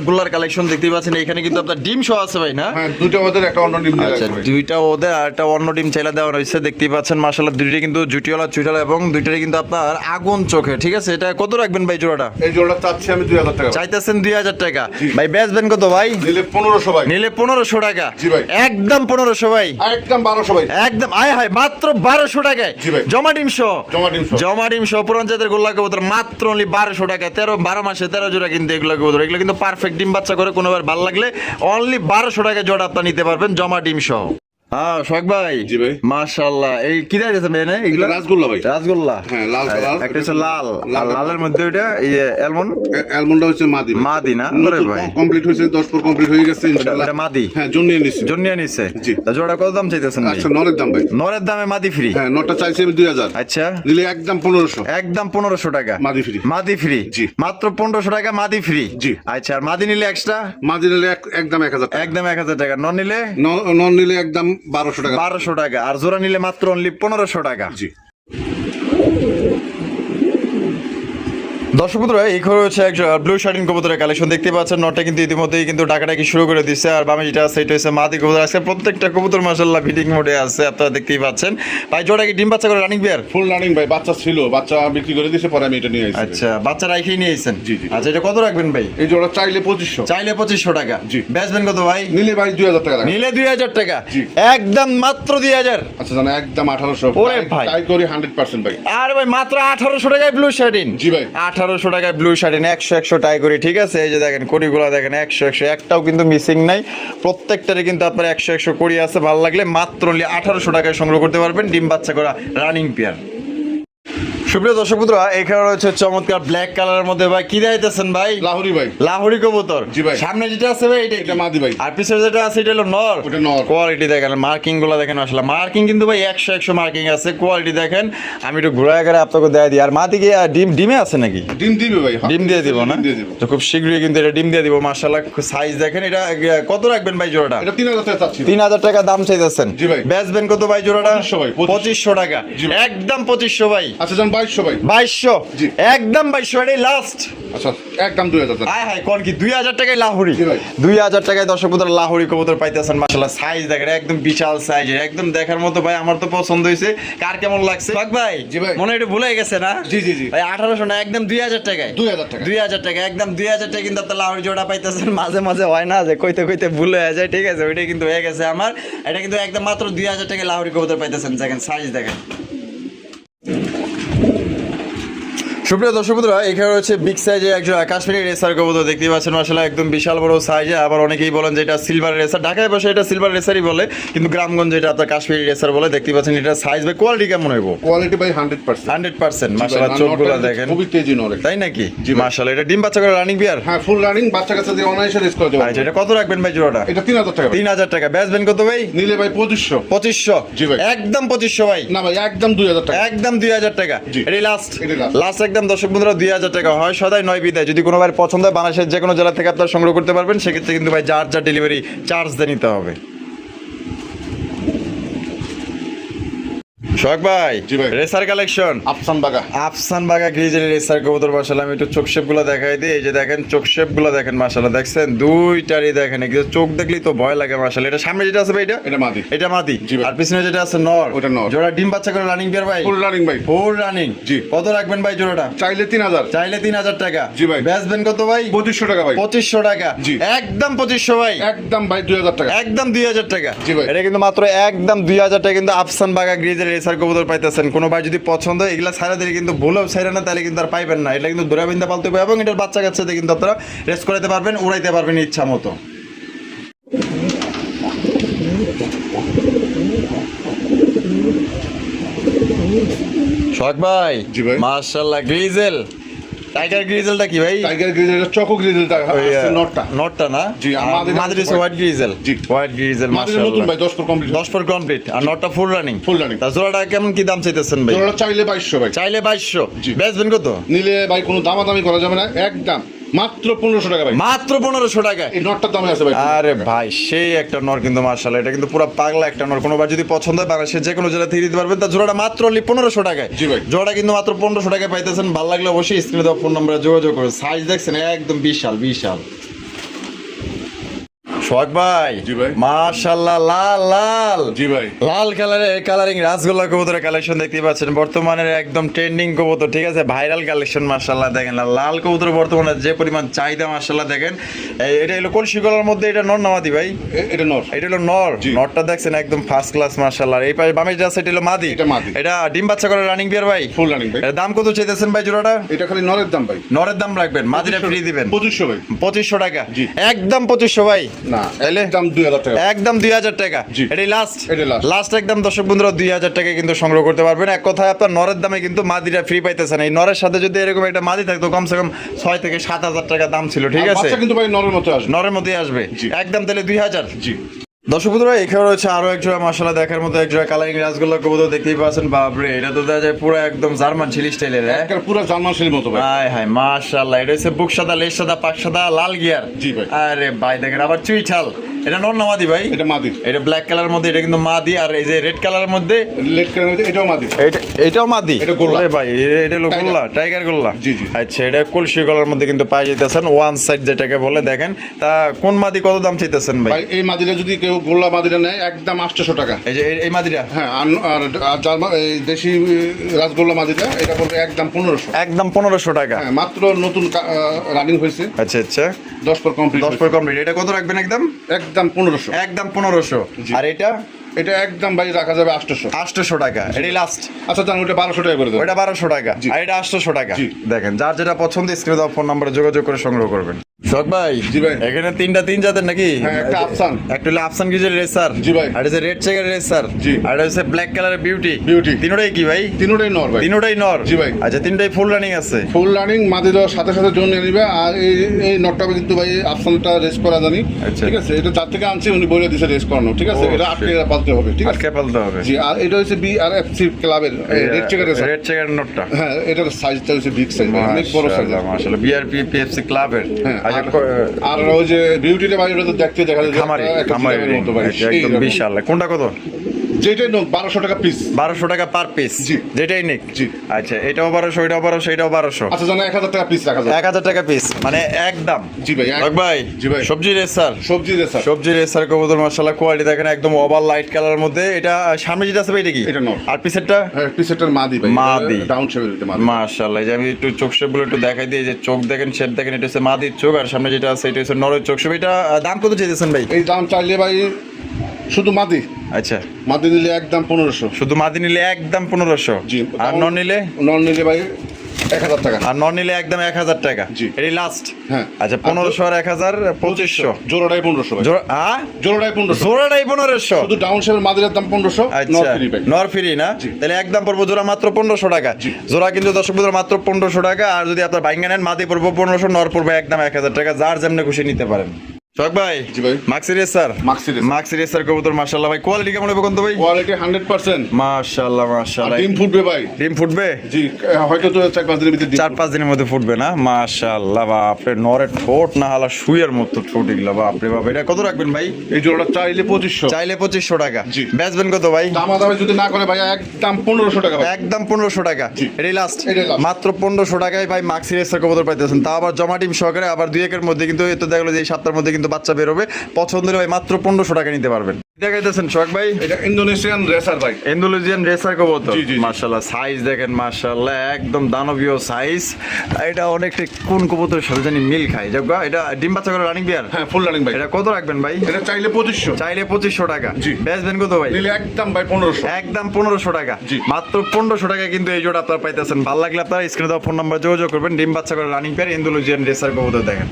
গোল্লার কালেকশন দেখতেই পাচ্ছেন। এখানে কিন্তু আপনার ডিম সহ আছে ভাই না? হ্যাঁ, দুটো ওদের একটা অন্য ডিম দিয়ে আচ্ছা, রাখবে। দুইটা ওদের আর একটা অন্য ডিম চাইলা দেওয়া রয়েছে দেখতেই পাচ্ছেন মাশাআল্লাহ। দুইটাই কিন্তু জুটিওয়ালা চুইটালা এবং দুইটাই কিন্তু আপনার আগুন চোখে। ঠিক আছে, এটা কত রাখবেন ভাই জোড়াটা? এই জোড়া চাচ্ছি আমি 2000 টাকা। চাইতেছেন 2000 টাকা। জি। ভাই বেচবেন কত ভাই? নিলে 1500 ভাই। নিলে 1500 টাকা। জি ভাই। একদম 1500 ভাই। একদম 1200 ভাই। একদম আয় হায়, মাত্র 1200 টাকায়। জি ভাই। জমা ডিম সহ। জমা ডিম সহ। জমা ডিম সহ পুরান জাতের গোল্লা কবুতর মাত্র অনলি 1200 টাকা। 12 মাসে 13 জোড়া কিন্তু এগুলো কবুতর। এগুলো কিন্তু পারফেক্ট ডিম বাচ্চা করে। কোনোবার ভালো লাগলে অনলি 1200 টাকায় জোড়া আপনারা নিতে পারবেন জমা ডিম সহ। হ্যাঁ সোহাগ ভাই। জি ভাই। মাশাআল্লাহ। এই কি দিয়েছেন ভাই না এগুলো? রাসগোল্লা ভাই। রাসগোল্লা। হ্যাঁ, লাল কালার। একটা হচ্ছে লাল। আর লালের মধ্যে ওইটা এই অ্যালমন্ড। অ্যালমন্ডটা হচ্ছে মাদি ভাই। মাদি না? ওরে ভাই। কমপ্লিট হয়েছে, 10 পর কমপ্লিট হয়ে গেছে ইনশাআল্লাহ। এটা মাদি। হ্যাঁ, জন্নিয়ে নিছি। জন্নিয়া নিছে। জি। তা জোড়া কত দাম চাইতেছেন ভাই? আচ্ছা, নরের দাম ভাই। নরের দামে মাদি ফ্রি। হ্যাঁ, নটটা চাইছি আমি 2000। আচ্ছা। নিলে একদম 1500। একদম 1500 টাকা। মাদি ফ্রি। মাদি ফ্রি। জি। মাত্র 1500 টাকা মাদি ফ্রি। জি। আচ্ছা, আর মাদি নিলে এক্সট্রা? মাদি নিলে একদম 1000 টাকা। একদম 1000 টাকা। নন নিলে? নন নিলে একদম 1200 টাকা। 1200 টাকা। আর জোড়া নিলে মাত্র অনলি 1500 টাকা। জি। দর্শক বন্ধুরা এই ঘরে হচ্ছে একটা ব্লু শার্টিন কবুতরের কালেকশন দেখতে পাচ্ছেন। নটটা কিন্তু ইতিমধ্যেই কিন্তু ডাকাডাকি শুরু করে দিচ্ছে। আর বামে যেটা আছে এটা হচ্ছে মাদি কবুতর। আজকে প্রত্যেকটা কবুতর মাশাআল্লাহ ফিটিং মোডে আছে, আপনারা দেখতেই পাচ্ছেন। ভাই জোড়া কি ডিম বাচ্চা করে রানিং বিয়ার? ফুল রানিং ভাই, বাচ্চা ছিল, বাচ্চা বিক্রি করে দিয়েছে, পরে আমি এটা নিয়ে আসছি। আচ্ছা, বাচ্চা রাইখেই নিয়ে এসেছেন? জি, জি। আচ্ছা, এটা কত রাখবেন ভাই? এই জোড়া চাইলে 2500। চাইলে 2500 টাকা। জি। বেচবেন কত ভাই? নিলে ভাই 2000 টাকা রাখা। নিলে 2000 টাকা। জি। একদম মাত্র 2000। আচ্ছা জানা, একদম 1800। ওরে ভাই। তাই করি 100% ভাই। আর ভাই মাত্র 1800 টাকায় ব্লু শার্টিন। জি ভাই। 1800 টাকায় ব্লু শার্টিন 100 টাই করি, ঠিক আছে? এই যে দেখেন কোটিগুলো দেখেন 100 একটাও কিন্তু মিসিং নাই, প্রত্যেকটারে কিন্তু আপনার 100 কোটি আছে। ভালো লাগলে মাত্র 1800 টাকায় সংগ্রহ করতে পারবেন ডিম বাচ্চা করা রানিং পেয়ার। সুপ্রিয় দর্শক বন্ধুরা, এখানে রয়েছে চমৎকার ব্ল্যাক কালারের মধ্যে ভাই কি দেখাইতেছেন ভাই? লাহোরি ভাই। লাহোরি কবুতর। জি ভাই। সামনে যেটা আছে ভাই এটা এটা মাদি ভাই। আর পিছনে যেটা আছে এটা হলো নর। ওটা নর। কোয়ালিটি দেখেন, মার্কিং গুলো দেখেন, আসলে মার্কিং কিন্তু ভাই 100 মার্কিং আছে। কোয়ালিটি দেখেন, আমি একটু ঘুরায় ঘুরে আপনাকে দেখাই দিই। আর মাদি কি ডিমে আছে নাকি? ডিম দিবে ভাই। ডিম দিয়ে দিব না? ডিম দিয়ে দিব। তো খুব শীঘ্রই কিন্তু এটা ডিম দিয়ে দিব। মাশাআল্লাহ সাইজ দেখেন। এটা কত রাখবেন ভাই জোড়াটা? এটা 3000 টাকা চাচ্ছি। 3000 টাকা দাম চাইতেছেন? জি ভাই। বেচবেন কত ভাই জোড়াটা? 2500 ভাই। 2500 টাকা। জি ভাই। একদম 2500 ভাই। আচ্ছা জান 2200 ভাই। 2200। জি। একদম 2200 এটাই লাস্ট। আচ্ছা একদম 2000 টাকা। হায় হায় কোন কি 2000 টাকায় লাহোরি? জি ভাই। 2000 টাকায় দর্শক বন্ধুরা লাহোরি কবুতর পাইতেছেন। মাশাআল্লাহ সাইজ দেখেন একদম বিশাল সাইজের, একদম দেখার মতো ভাই। আমার তো পছন্দ হয়েছে। কার কেমন লাগছে বাক ভাই? জি ভাই। মনে একটু ভুলে গেছে না? জি জি জি। ভাই 1800 না, একদম 2000 টাকায়। 2000 টাকা। 2000 টাকা, একদম 2000 টাকা কিন্তু আপনার লাহোরি জোড়া পাইতেছেন। মাঝে মাঝে হয় না যে কইতে কইতে ভুল হয়ে যায়, ঠিক আছে? ওইটা কিন্তু হয়ে গেছে আমার। এটা কিন্তু একদম মাত্র 2000 টাকায় লাহোরি কবুতর পাইতেছেন। দেখেন সাইজ দেখেন। সুপ্রিয় দর্শক বন্ধুরা, এখানে রয়েছে বিগ সাইজে একজন কাশ্মীরি রেসার কবুতর দেখতে পাচ্ছেন। মাশাআল্লাহ একদম বিশাল বড় সাইজে। আবার অনেকেই বলেন যে এটা সিলভার রেসার। ঢাকায় বসে এটা সিলভার রেসারই বলে, কিন্তু গ্রামগঞ্জে এটা আপনার কাশ্মীরি রেসার বলে। দেখতে পাচ্ছেন এটা সাইজ ভাই কোয়ালিটি কেমন হইব? কোয়ালিটি ভাই 100%। 100%। মাশাআল্লাহ চোখগুলো দেখেন খুবই তেজি নরে। তাই নাকি? জি ভাই। মাশাআল্লাহ এটা ডিম বাচ্চা করে রানিং বিয়ার? হ্যাঁ ফুল রানিং, বাচ্চা কাছে দিয়ে অনায়াসে রেস করা যাবে। আচ্ছা, এটা কত রাখবেন ভাই জোড়াটা? এটা 3000 টাকা ভাই। 3000 টাকা। বেচবেন কত ভাই? নিলে ভাই 2500। 2500। জি ভাই। একদম 2500 ভাই। না ভাই একদম 2000 টাকা। একদম 2000 টাকা। জি। এটাই লাস্ট। এটাই last। লাস্ট একদম দর্শক বন্ধুরা 2000 টাকা হয় সদাই নয় বিদায়। যদি কোনো ভাই পছন্দ হয় বাংলাদেশের যে কোনো জেলা থেকে আপনারা সংগ্রহ করতে পারবেন। সেক্ষেত্রে কিন্তু ভাই যার যার ডেলিভারি চার্জ দিয়ে নিতে হবে। শখ ভাই। জি ভাই। রেসার কালেকশন আফসান বাগা। আফসান বাগা গ্রিজের রেসার কবুতর। মাশাআল্লাহ আমি একটু চোখ শেপ গুলো দেখাই দিই। এই যে দেখেন চোখ শেপ গুলো দেখেন। মাশাআল্লাহ দেখছেন দুইটারই দেখেন, একদম চোখ দেখলেই তো ভয় লাগে। মাশাআল্লাহ এটা সামনে যেটা আছে ভাই এটা এটা মাদি। এটা মাদি। জি ভাই। আর পিছনে যেটা আছে নর। ওটা নর। জোড়া ডিম বাচ্চা করে রানিং বিয়ার ভাই? ফুল রানিং ভাই। Full running. জি। কত রাখবেন ভাই জোড়াটা? চাইলে 3000। চাইলে 3000 টাকা। জি ভাই। বেচবেন কত ভাই? 2500 টাকা ভাই। 2500 টাকা। জি। একদম 2500 ভাই। একদম ভাই 2000 টাকা। একদম 2000 টাকা। জি ভাই। এটা কিন্তু মাত্র একদম 2000 টাকা কিন্তু আফসান বাগা গ্রিজের রেসার কবুতর পাইতেছেন। কোনো ভাই যদি পছন্দ হয় এগুলা ছাড়া দিলে কিন্তু ভুলেও ছাড়া না, তাহলে কিন্তু আর পাইবেন না। এটা কিন্তু দূরা বিন্দা পালতে হবে এবং এটার বাচ্চা কাচ্চাতে কিন্তু আপনারা রেস্ট করাতে পারবেন, উড়াইতে পারবেন ইচ্ছা মতো। শখ ভাই। জি ভাই। মাশাআল্লাহ গ্রিজেল টাইগার গ্রিজেলটা কি ভাই? টাইগার গ্রিজেল চকো গ্রিজেলটা ওই, আছে নটটা। নটটা না? জি, আর মাদিটা মাদ্রিস white- হোয়াইট গ্রিজেল। জি। হোয়াইট গ্রিজেল মাদির নতুন মাশাআল্লাহ। ভাই 10 পর কমপ্লিট। 10 for complete. আর নটটা ফুল রানিং। Full running. তা জোড়াটা কেমন কি দাম চাইতেছেন ভাই? জোড়া চাইলে 2200 ভাই। চাইলে 2200। জি। বেচবেন কত? নিলে ভাই কোনো দামাদামি করা যাবে না, একদম মাত্র 1500 টাকা ভাই। মাত্র 1500 টাকা। এই নটটার দামে আছে ভাই। আরে ভাই সেই একটা নর কিন্তু মাশাআল্লাহ, এটা কিন্তু পুরো পাগলা একটা নর। কোনোবার যদি পছন্দ হয় বাংলাদেশের যে কোনো জেলা থেকে দিতে পারবেন। তা জোড়াটা মাত্র 1500 টাকায়। জি ভাই। জোড়াটা কিন্তু মাত্র 1500 টাকায় পাইতেছেন। ভালো লাগলে অবশ্যই স্ক্রিনে দেওয়া ফোন নম্বরে যোগাযোগ করুন। সাইজ দেখছেন একদম বিশাল বিশাল। শখ ভাই। জি ভাই। মাশাআল্লাহ লাল লাল। জি ভাই। লাল কালারের কালারিং রাসগোল্লা কবুতরের কালেকশন দেখতে পাচ্ছেন। বর্তমানের একদম ট্রেন্ডিং কবুতর, ঠিক আছে? Viral collection. মাশাআল্লাহ দেখেন লাল কবুতর বর্তমানে যে পরিমাণ চাহিদা। মাশাআল্লাহ দেখেন এটা হলো কলসি গলার মধ্যে। এটা নর নামাদি ভাই? এটা নট। এটা হলো নর। জি। নরটা দেখছেন একদম ফার্স্ট ক্লাস মাশাআল্লাহ। এই পাশে বামে যেটা আছে এটা হলো মাদি। এটা মাদি। এটা ডিম বাচ্চা করে রানিং বিয়ার ভাই? ফুল রানিং ভাই। এর দাম কত চাইতেছেন ভাই জোড়াটা? এটা খালি নরের দাম ভাই। নরের দাম রাখবেন, মাদিটা ফ্রি দিবেন। 2500 ভাই। 2500 টাকা। জি। একদম 2500 ভাই। না এলে? একদম 2000 টাকা। একদম 2000 টাকা। জি। এটাই লাস্ট। এটাই last। লাস্ট একদম দর্শক বন্ধুরা 2000 টাকা কিন্তু সংগ্রহ করতে পারবেন। এক কথায় আপনার নরের দামে কিন্তু মাদিটা ফ্রি পাইতেছেন। এই নরের সাথে যদি এরকম একটা মাদি থাকতো কমসে কম 6 থেকে 7000 টাকা দাম ছিল, ঠিক আর আছে? বাচ্চা কিন্তু ভাই নরের মতো আসবে। নরের মধ্যেই আসবে। জি। একদম তাহলে 2000। জি। দর্শক বন্ধুরা এখানে রয়েছে আরো এক জোড়া মাশাআল্লাহ দেখার মতো এক জোড়া কালারিং রাসগোল্লা কবুতর দেখতেই পাচ্ছেন। বাপরে এটা তো দেখা যায় পুরো একদম জার্মান ছিলি স্টাইলের। একের পুরো জার্মান শেলির মতো ভাই। হায় হায় মাশাআল্লাহ। এটা হচ্ছে বুক সাদা, লেজ সাদা, পাক সাদা, লাল গিয়ার। জি ভাই। আরে ভাই দেখেন আবার চুইঠাল। এটা নর না মাদি ভাই? এটা মাদি। এটা ব্ল্যাক কালার মধ্যে, এটা কিন্তু মাদি। আর এই যে রেড কালারের মধ্যে, লেট কালার মধ্যে এটাও মাদি। এটাও মাদি। এটা গোল্লা। আরে ভাই এটা হলো গোল্লা, টাইগার গোল্লা। জি, জি। আচ্ছা, এটা কলসি কালার মধ্যে কিন্তু পাই যাইতেছেন, ওয়ান সাইড যেটাকে বলে। দেখেন তা কোন মাদি কত দাম চাইতেছেন ভাই? ভাই এই মাদিটা যদি কেউ গোল্লা মাদিটা নেয় একদম 800 টাকা। এই যে এই মাদিটা, হ্যাঁ, আর এই দেশি রাসগোল্লা মাদিটা এটা পড়বে একদম 1500। একদম 1500 টাকা। হ্যাঁ, মাত্র নতুন রানিং হয়েছে। আচ্ছা আচ্ছা, 10 পর কমপ্লিট। 10 পর কমপ্লিট। এটা কত রাখবেন? একদম একদম 1500। একদম 1500। জি। আর এটা এটা একদম ভাই রাখা যাবে 800। 800 টাকা, এটাই লাস্ট। আচ্ছা জান, ওটা 1200 টাকা করে দেবো। ওইটা 1200 টাকা, জি। আর এটা 800 টাকা। জি। দেখেন যার যেটা পছন্দ স্ক্রিনে দেওয়া ফোন নাম্বারে যোগাযোগ করে সংগ্রহ করবেন। শখ ভাই, জি ভাই। এখানে তিন জাতের নাকি? হ্যাঁ, একটা আফসান। একটা হলো আফসান গ্রিজের রেসার। জি ভাই। আর এটা রেড চেকার রেসার। জি। আর এটা হচ্ছে ব্ল্যাক কালারের বিউটি। বিউটি। তিনটাই কি ভাই? তিনটাই নর ভাই। তিনটাই নর। জি ভাই। আচ্ছা, তিনটাই ফুল রানিং আছে। ফুল রানিং মাদির সাথে সাথে জন্য নিবে। আর এই নটটা কিন্তু ভাই আফসানটা রেস করা জানি। আচ্ছা। ঠিক আছে, এটা যার থেকে আনছি উনি বলে দিয়েছে রেস করানো। ঠিক আছে, ও, এটা আটকে পালতে হবে। ঠিক আছে, আটকে পালতে হবে। জি। আর এটা হচ্ছে BRFC ক্লাবের red checker racer. Red checker নটটা। হ্যাঁ, এটার সাইজটা হচ্ছে বিগ সাইজ, অনেক বড় সাইজ। মাশাআল্লাহ, বিআরপি পিএফসি ক্লাবের। হ্যাঁ, আচ্ছা, আর ওই যে বিউটিটা ভাই, ওটা তো দেখতে দেখা যায় যে খামারি একটা জিরাফের মতো ভাই। একদম বিশাল। কোনটা কত? যেটাই নোক 1200 টাকা পিস। 1200 টাকা পার পিস। জি। যেটাই নিক। জি। আচ্ছা, এটাও 1200, এটাও 1200, এটাও 1200। আচ্ছা জানা 1000 টাকা পিস রাখা যায়। 1000 টাকা পিস, মানে একদম। জি ভাই। শখ ভাই, জি ভাই। সবজি রেসার। সবজি রেসার। সবজি রেসার কবুতর মাশাআল্লাহ, কোয়ালিটি দেখেন একদম ওভার লাইট কালারের মধ্যে। এটা সামনে যেটা আছে ভাই, এটা কি? এটা নর। আর পিছেরটা হ্যাঁ, পিসেটার মাদি ভাই। মাদি। ডাউন শেপের মাদি। মাশাআল্লাহ, এই যে আমি একটু চোখ শেপগুলো একটু দেখাই দিই। এই যে চোখ দেখেন, শেপ দেখেন, এটা হচ্ছে মাদির চোখ। আর সামনে যেটা আছে এটা হচ্ছে নরের চোখ। এটা দাম কত চাইতেছেন ভাই? এই দাম চাইলে ভাই শুধু মাদি। আচ্ছা, মাদি নিলে একদম 1500। শুধু মাদি নিলে একদম 1500। জি। আর নন নিলে? নন নিলে ভাই 1000 টাকা। আর নন নিলে একদম 1000 টাকা। জি। এটাই লাস্ট। হ্যাঁ। আচ্ছা, 1500 আর 1000 2500। জোড়াটাই 1500 ভাই। জোড়াটাই 1500। জোড়াটাই 1500। শুধু ডাউন শেপের মাদির দাম 1500। নর আচ্ছা, ফ্রি ভাই। নর ফ্রি না? জি। তাহলে একদম পড়বো জোড়া মাত্র 1500 টাকা। জি। জোড়া কিন্তু দর্শক বন্ধুরা মাত্র 1500 টাকা। আর যদি আপনার বাইঙ্গা নেন, মাদি পড়বো 1500, নর পড়বে একদম 1000 টাকা। যার যেমনি খুশি নিতে পারেন। শখ ভাই, জি ভাই। মাক্সি রেসার। মাক্সি রেসার কবুতর মাশাআল্লাহ ভাই, কোয়ালিটি কেমন হবে কোন তো ভাই? কোয়ালিটি 100%। মাশাআল্লাহ মাশাআল্লাহ। ডিম ফুটবে ভাই। ডিম ফুটবে? জি, হয়তো তো 4-5 দিনের ভিতরে ডিম 4-5 দিনের মধ্যে ফুটবে না? মাশাআল্লাহ, বাপরে নরের ঠোঁট না হালা শুয়ের মতো ঠোঁট এগুলো, বাপরে বাপ। এটা কত রাখবেন ভাই? এই জোড়াটা চাইলে 2500। চাইলে 2500 টাকা। জি। বেচবেন কত ভাই? দামাদামি যদি না করে ভাই একদম 1500 টাকা ভাই। একদম 1500 টাকা। জি। এটাই লাস্ট। এটাই last। মাত্র 1500 টাকায় ভাই মাক্সি রেসার কবুতর পাইতেছেন, তা আবার জমা টিম সহকারে। আবার 2-1 এর মধ্যে কিন্তু এই তো দেখলো যে এই সপ্তাহের মধ্যে কিন্তু বাচ্চা বেরোবে। পছন্দ হলে ভাই মাত্র 1500 টাকা নিতে পারবেন। দেখাইতেছেন শখ ভাই? এটা ইন্দোনেশিয়ান রেসার ভাই। ইন্দোনেশিয়ান রেসার কবুতর। জি, জি, জি। মাশাআল্লাহ, সাইজ দেখেন মাশাআল্লাহ, একদম দানবীয় সাইজ। এটা অনেকটা কোন কবুতরের সাথে জানি মিল খায়। যাক, এটা ডিম বাচ্চা করে রানিং বিয়ার। হ্যাঁ, ফুল রানিং ভাই। এটা কত রাখবেন ভাই? এটা চাইলে 2500। চাইলে 2500 টাকা। জি। বেচবেন কত ভাই? নিলে একদম ভাই 1500। একদম 1500 টাকা। জি। মাত্র 1500 টাকা কিন্তু এই জোড়া আপনারা পাইতেছেন। ভালো লাগলে আপনারা স্ক্রিনে দেওয়া ফোন নাম্বার যোগাযোগ করবেন। ডিম বাচ্চা করে রানিং পেয়ার ইন্দোনেশিয়ান রেসার কবুতর দেখেন।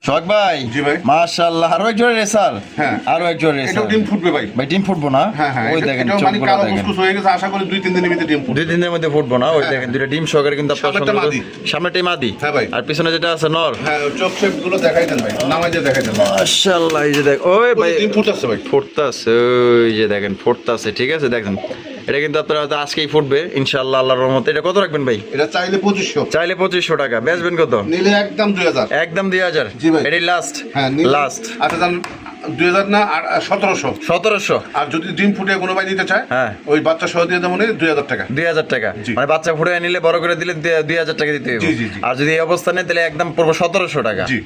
শখ ভাই, জি ভাই। মাশাআল্লাহ, আরো এক জোড়া রেসার। হ্যাঁ। আরো এক জোড়া রেসার। এটাও ডিম ফুটবে ভাই। ভাই ডিম ফুটবো না? হ্যাঁ হ্যাঁ, ওই দেখেন এটাও মানে চোখগুলো কালো দেখেন। কুসকুস হয়ে গেছে, আশা করি 2-3 দিনের ভিতরে ডিম ফুটবে। 2 দিনের মধ্যে ফুটবো না? ওই দেখেন দুইটা ডিম সহকারে কিন্তু আপনার সামনেরটা মাদি। সামনেটাই মাদি। হ্যাঁ ভাই। আর পিছনে যেটা আছে নর। হ্যাঁ, চোখ শেপ গুলো দেখাই দেন ভাই, নামাই দিয়ে দেখাই দেন। মাশাআল্লাহ, এই যে দেখ, ওই ভাই ডিম ফুটছে ভাই। ফুটতাছে, ওই যে দেখেন ফুটতাছে। ঠিক আছে, দেখেন এটা কিন্তু আপনারা হয়তো আজকেই ফুটবে ইনশাআল্লাহ, আল্লাহর রহমতে। এটা কত রাখবেন ভাই? এটা চাইলে 2500। চাইলে 2500 টাকা। বেচবেন কত? নিলে একদম 2000। একদম 2000। জি ভাই। এটাই লাস্ট। হ্যাঁ, লাস্ট। আচ্ছা জান, 2000 না, আর 1700। 1700। আর যদি ডিম ফুটে কোনো ভাই নিতে চায়, হ্যাঁ। ওই বাচ্চা সহ দিয়ে দেবো 2000 টাকা। 2000 টাকা। জি। মানে বাচ্চা ফুটে নিলে বড় করে দিলে 2000 টাকা দিতে হবে। জি, জি, জি। আর যদি এই অবস্থানে তাহলে একদম পড়বো 1700 টাকা। জি।